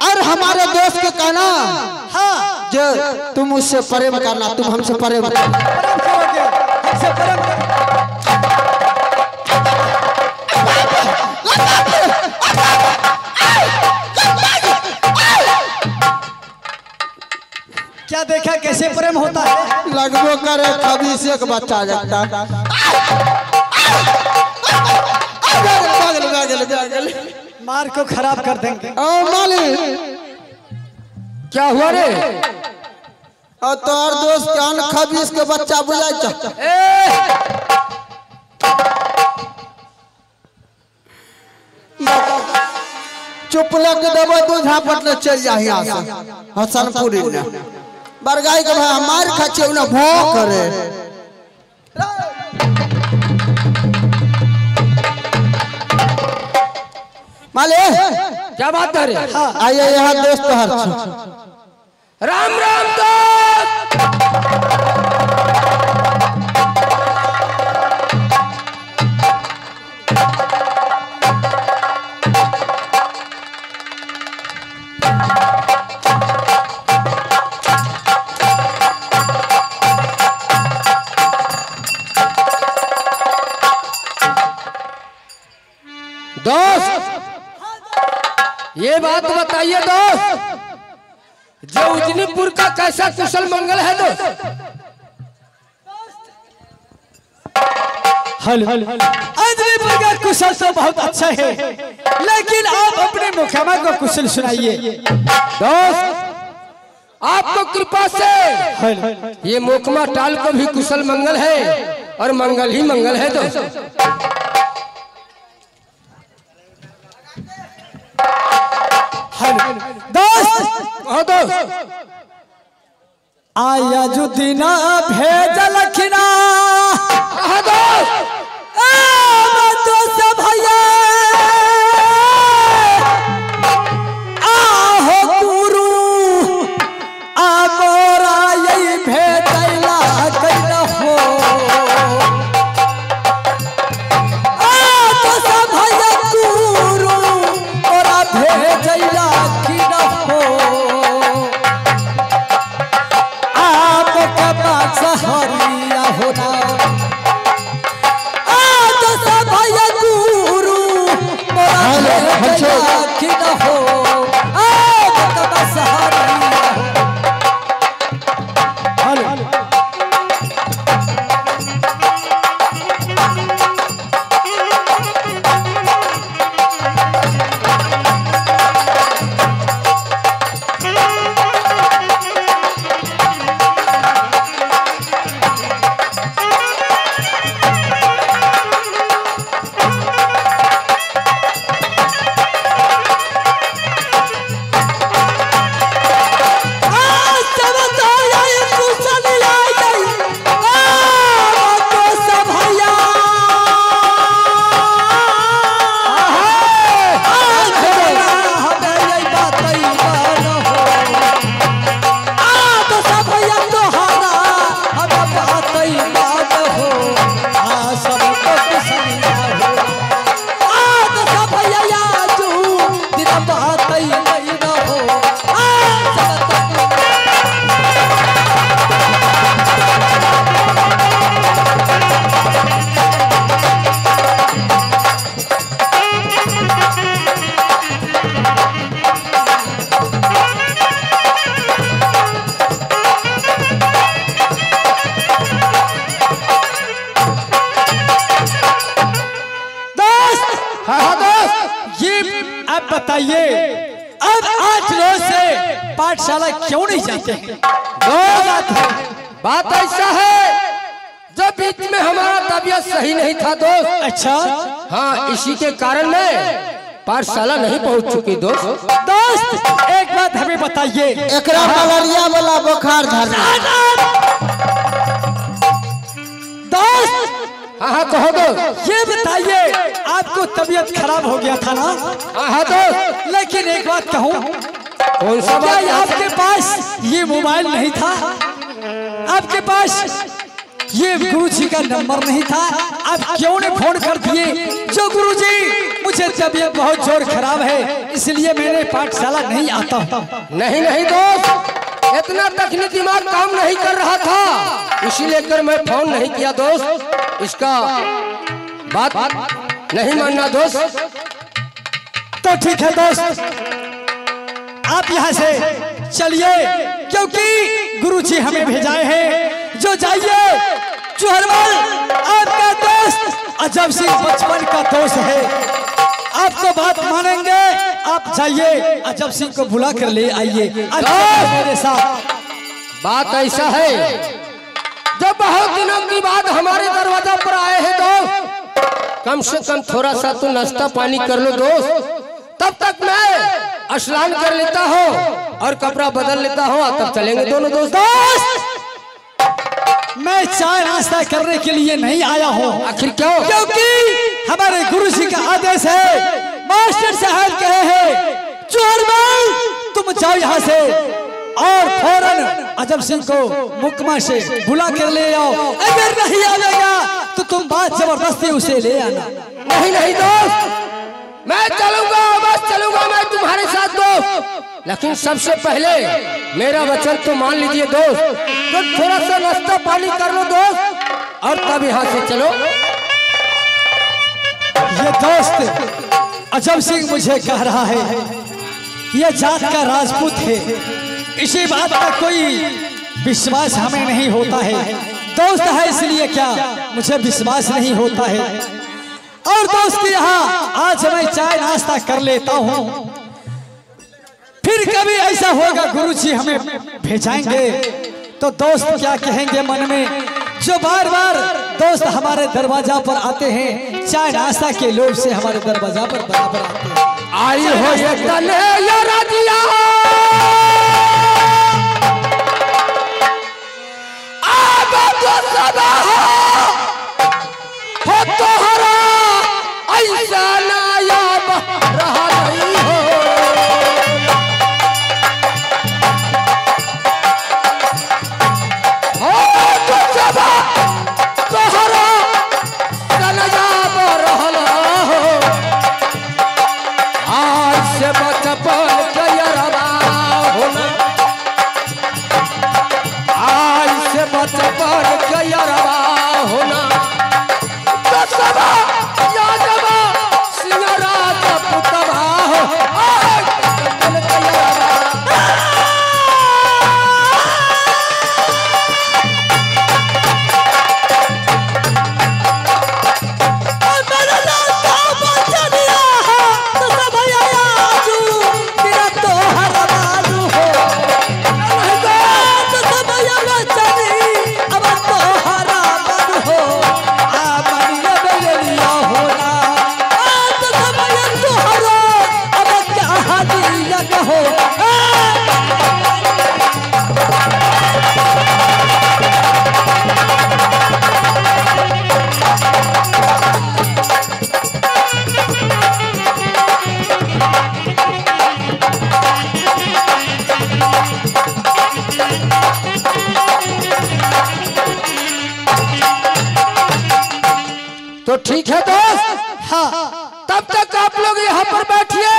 और हमारे दोस्त के कहना हाँ जो तुम मुझसे प्रेम करना, तुम हमसे प्रेम क्या देखा कैसे प्रेम होता है? लगभग करे कभी से एक बच्चा जाता मार को खराब कर देंगे। ओ मालिक क्या हुआ रे? और तोर दोस्त कान खबीस के बच्चा बुझाई चुप लग देव तू झापट न चल जा यहाँ से हसनपुरी ने बरगाई के भाई मार खाचे उन्हें भौ करे माले क्या बात है रे? आइए यहाँ दोस्त हर राम राम दोस्त। दोस्त ये बात बताइए दोस्त, जो उजनीपुर का कैसा कुशल मंगल है दोस्त? उजनीपुर का कुशल तो बहुत अच्छा है, लेकिन आप अपने मुखिया को कुशल सुनाइए। दोस्त आपको कृपा से ये मोकमा टाल को भी कुशल मंगल है और मंगल ही मंगल है दोस्त। दोस्त आया जो दिना भेजल खिना तो सब भैया आहो गुरु आमोरा यही भेजला कैला हो तो सब भैया गुरु और भेजला किना हो सहरिया होना तो सब भैया गुरु हो बताइए अब 8 रोज से पाठशाला क्यों नहीं जाते हैं? बात ऐसा है, जब बीच में हमारा तबीयत सही नहीं था दोस्त। अच्छा हाँ, इसी के कारण मैं पाठशाला नहीं पहुंच चुकी दोस्त। दोस्त एक बात हमें बताइए, एकरा मलेरिया वाला बुखार धरना दोस्त। हाँ कहो दोस्त। ये बताइए आपको तबीयत खराब हो गया था ना? हाँ दोस्त। लेकिन एक बात कहूँ, कौन सा बात? आपके पास ये मोबाइल नहीं था, आपके पास ये गुरुजी का नंबर नहीं था, आप क्यों ने फोन कर दिए जो गुरुजी मुझे तबीयत बहुत जोर खराब है, इसलिए मैंने पाठशाला नहीं आता हूँ। नहीं नहीं दोस्त, इतना तकनीकी दिमाग काम नहीं कर रहा था, इसीलिए कर मैं फोन नहीं किया दोस्त। इसका बात नहीं मानना दोस्त। तो ठीक है दोस्त, आप यहाँ से चलिए, क्योंकि गुरुजी हमें भेजाए हैं। जो जाइए, चुहरमल आपका दोस्त अजब सिंह बचपन का दोस्त है, आपको बात मानेंगे। आप जाइए, अजब सिंह को बुला कर ले आइए मेरे साथ। बात ऐसा है, जब बहुत दिनों की बाद हमारे दरवाजा पर आए हैं दोस्त, कम से कम थोड़ा सा तो नाश्ता पानी कर लो दोस्त। तब तक मैं स्नान कर लेता हूँ और कपड़ा बदल लेता हूँ, तब चलेंगे दोनों दोस्त। मैं चाय नाश्ता करने के लिए नहीं आया हूँ। आखिर क्यों? क्योंकि हमारे गुरुजी का आदेश है, मास्टर साहब कहे हैं चोरमल तुम जाओ यहाँ से और फौरन अजब सिंह को मुकमा से बुला कर ले आओ। अगर नहीं आएगा तो तुम बात जबरदस्ती उसे ले आना। नहीं नहीं दोस्त, मैं चलूंगा, बस चलूंगा मैं तुम्हारे साथ दोस्त, लेकिन सबसे पहले मेरा वचन तो मान लीजिए दोस्त। तो थोड़ा सा नाश्ता पानी कर लो दोस्त और तब यहाँ से चलो। ये दोस्त अजब सिंह मुझे कह रहा है, ये जात का राजपूत है, इसी बात का कोई विश्वास हमें नहीं होता है। दोस्त है इसलिए क्या मुझे विश्वास नहीं होता है। और दोस्त यहाँ आज मैं चाय नाश्ता कर लेता हूँ, फिर कभी ऐसा होगा गुरुजी हमें भेजाएंगे तो दोस्त क्या कहेंगे मन में, जो बार बार दोस्त हमारे दरवाजा पर आते हैं, चाय नाश्ता के लोभ से हमारे दरवाजा पर बराबर आते हैं। आई हो ये तने या राजिया आबा तो सदा हो तोहरा ऐसा नायाब रहा नहीं हो। तो ठीक है दोस्त, हाँ तब तक आप लोग यहाँ पर बैठिए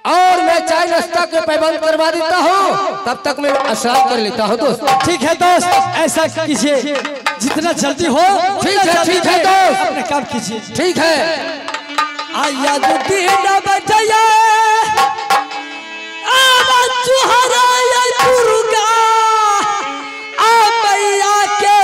और मैं चाय नाश्ता के पैबंद करवा देता हूँ, तब तक मैं स्नान कर लेता हूँ दोस्त। ठीक है दोस्त, ऐसा कीजिए जितना जल्दी हो। ठीक है दोस्त, अपने काम कीजिए। ठीक है। आया जो दिन बजाया आवाज चुहरा या दुर्गा आ मैया के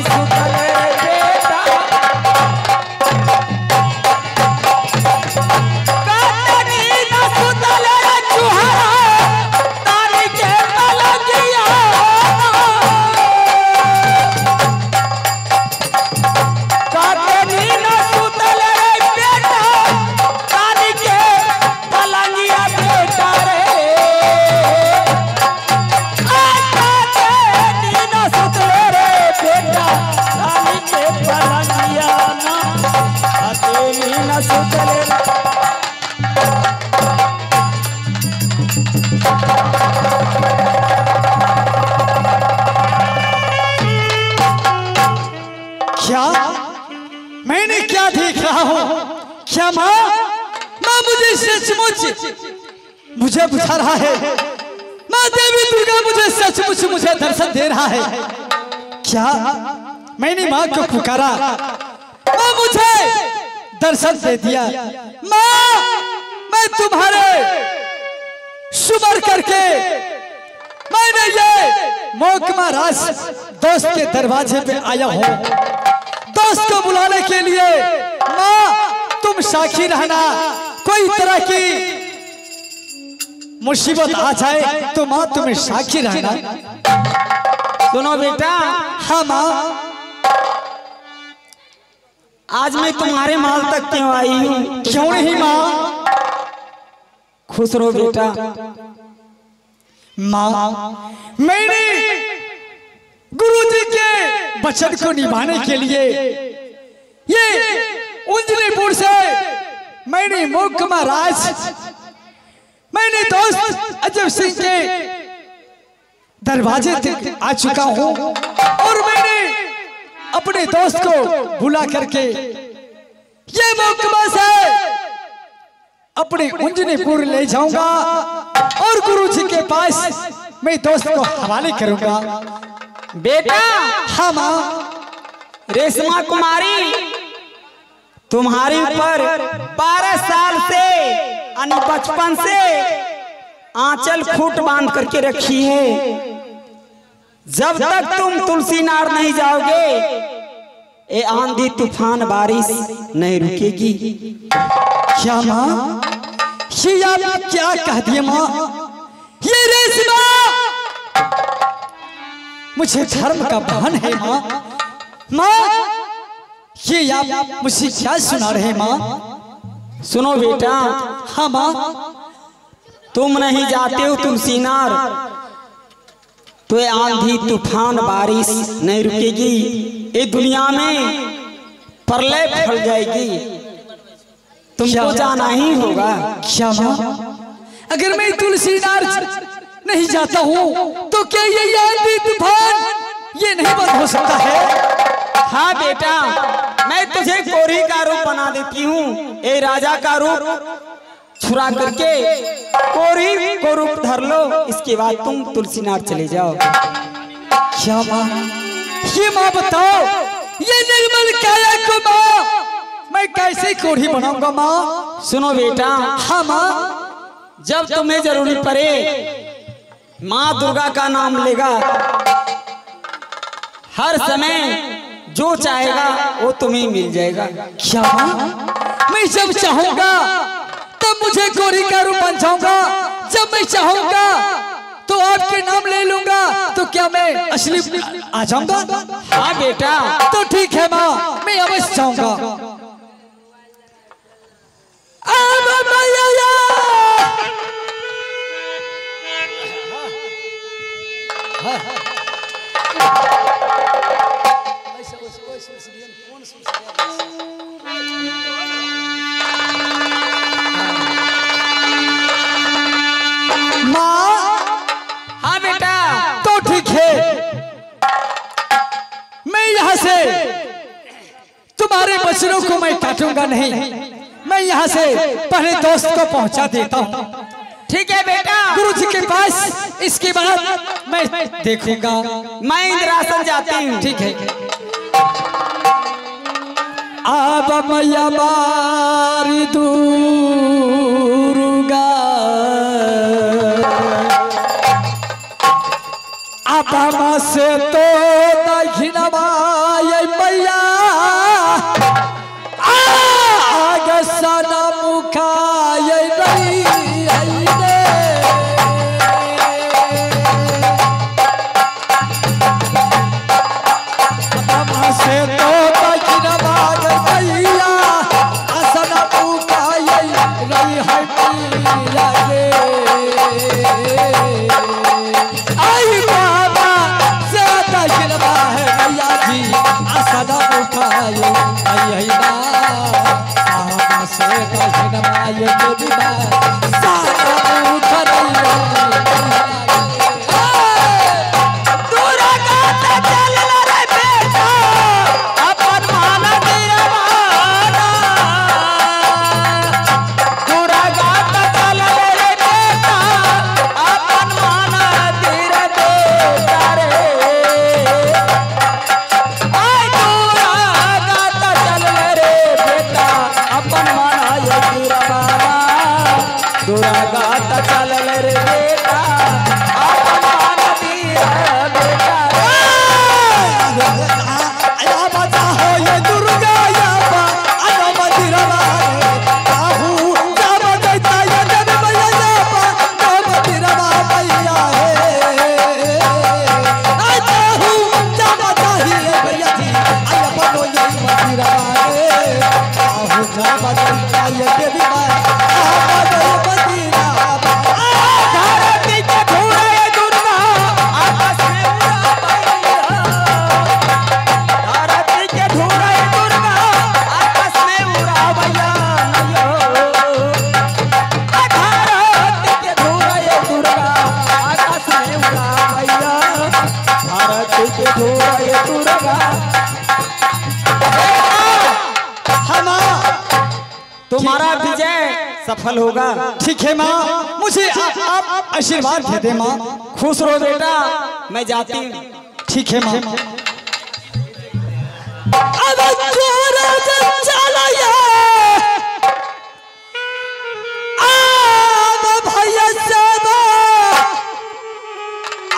सुतल रे बेटा काटनी न सुतल रे चुहरा तारी के पलकिया काटनी न सुतल रे बेटा तारी के पलंगिया बेटा रे काटनी न सुतल रे बेटा तारी के पलंगिया ना काटनी न सुतल रे क्या मैंने क्या देख रहा हूँ? क्या माँ माँ मुझे सचमुच मुझे बुझा रहा है। माँ देवी दुर्गा मुझे सचमुच मुझे दर्शन दे रहा है। क्या मैंने माँ को पुकारा, माँ मुझे दर्शन दे दिया। माँ मैं तुम्हारे सुमर करके मैंने ये मोहकमा राज दोस्त के दरवाजे पे आया हूँ, दोस्त को बुलाने के लिए। माँ तुम साक्षी रहना, कोई तरह की मुसीबत आ जाए तो माँ तुम्हें साक्षी रहना। सुनो बेटा, हाँ माँ। आज मैं तुम्हारे महल तक क्यों आई हूँ? क्यों नहीं माँ? खुश रहो बेटा। माँ मैंने गुरुजी के वचन को निभाने के लिए ये उंजलीपुर से मैंने मोहकमा राज मैंने दोस्त अजब सिंह के दरवाजे तक आ चुका हूँ और मैंने अपने दोस्त को बुला करके ये मोहकमा से अपने उंजनीपुर ले जाऊंगा और गुरुजी के पास मैं दोस्त को हवाले करूंगा। बेटा हाँ माँ। रेशमा कुमारी तुम्हारे ऊपर 12 साल से यानी बचपन से आंचल खूट बांध करके रखी है। जब तक तुम तुलसी नार नहीं जाओगे ये आंधी तूफान बारिश नहीं रुकेगी। क्या माँ? ये आप क्या कह दिए माँ? ये रेशमा मुझे धर्म का बहन है माँ। माँ ये आप मुझे क्या सुना रहे माँ? सुनो बेटा, हाँ माँ। तुम नहीं जाते हो तुलसी नार तो ये आंधी तूफान बारिश नहीं रुकेगी। ये दुनिया में प्रलय फैल जाएगी, तुमको जाना ही होगा। क्या माँ? अगर मैं तुलसी नार नहीं जाता हूँ तो क्या ये आंधी तूफान ये नहीं बंद हो सकता है? हाँ बेटा, मैं तुझे कोरी का रूप बना देती हूँ। ए राजा का रूप छुरा करके कोरी को रूप धर लो, इसके बाद तुम तुलसी नार चले जाओ। क्या माँ? ये माँ बताओ, ये निर्मल काया को माँ मैं कैसे कोढ़ी बनाऊंगा माँ? सुनो बेटा, हाँ माँ। जब तुम्हें जरूरी पड़े माँ दुर्गा का नाम लेगा, हर समय जो चाहेगा वो तुम्हें मिल जाएगा। क्या माँ? मैं जब चाहूंगा तब मुझे कोढ़ी का रूप बन जाऊंगा, जब मैं चाहूंगा तो आपके नाम ले लूंगा, तो क्या मैं असली आ जाऊंगा? हाँ बेटा, तो ठीक है माँ, मैं अवश्य जाऊंगा। माँ हाँ बेटा, तो ठीक है, मैं यहाँ से तुम्हारे बच्चों को मैं काटूंगा नहीं, मैं यहाँ से पहले दोस्त को पहुँचा देता हूँ। ठीक है बेटा, गुरुजी के पास, इसके बाद मैं देखूंगा। मैं इंद्रासन जाती हूँ। ठीक है। अब मैया मारी दुर्गा, अब से तो दक्षिणवा से तो तजरबा गैया असन पुकाई रही है पिया रे आई बाबा से तजरबा है भैया जी असन पुकाई रही है बाबा से तजरबा ये दिबा सारा उठर तुम्हारा विजय सफल होगा। ठीक है माँ, मुझे आप आशीर्वाद दे दे माँ। खुश रहो बेटा, मैं जाती हूँ। ठीक है माँ। अब चोरा चला ये अब भैया सबा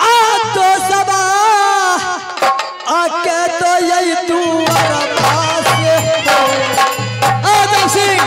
आ तो सबा आके तो यही तू पास आदम सिंह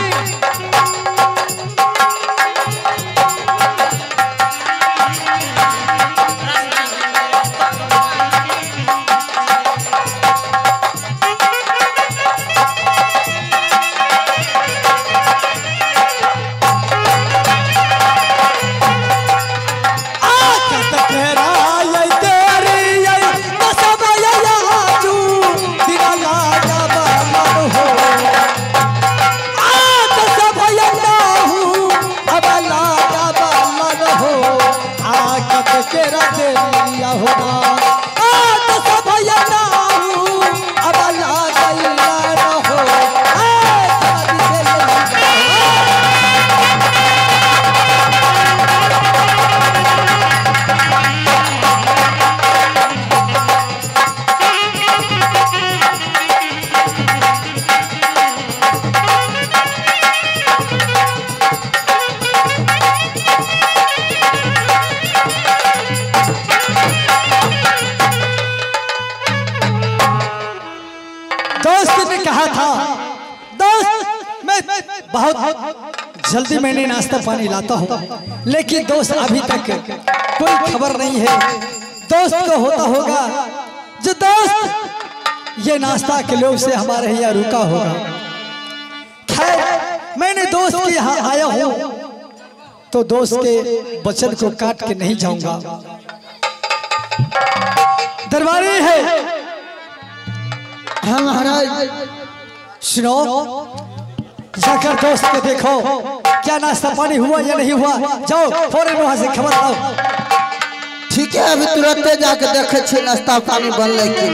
बहुत जल्दी मैंने नाश्ता पानी लाता हूँ, लेकिन दोस्त अभी तक कोई खबर नहीं है। दोस्त को होता होगा जो दोस्त ये नाश्ता के लोग से हमारे यहाँ रुका होगा। खैर मैंने दोस्त के यहाँ आया हूँ तो दोस्त के वचन को काट के नहीं जाऊंगा। दरबारी है। हाँ महाराज। सुनो, जाकर दोस्त को देखो क्या नाश्ता पानी हुआ या नहीं हुआ। जाओ फौरन वहां से खबर लाओ। ठीक है, अभी तुरंत जाके देखे नाश्ता पानी बनल कि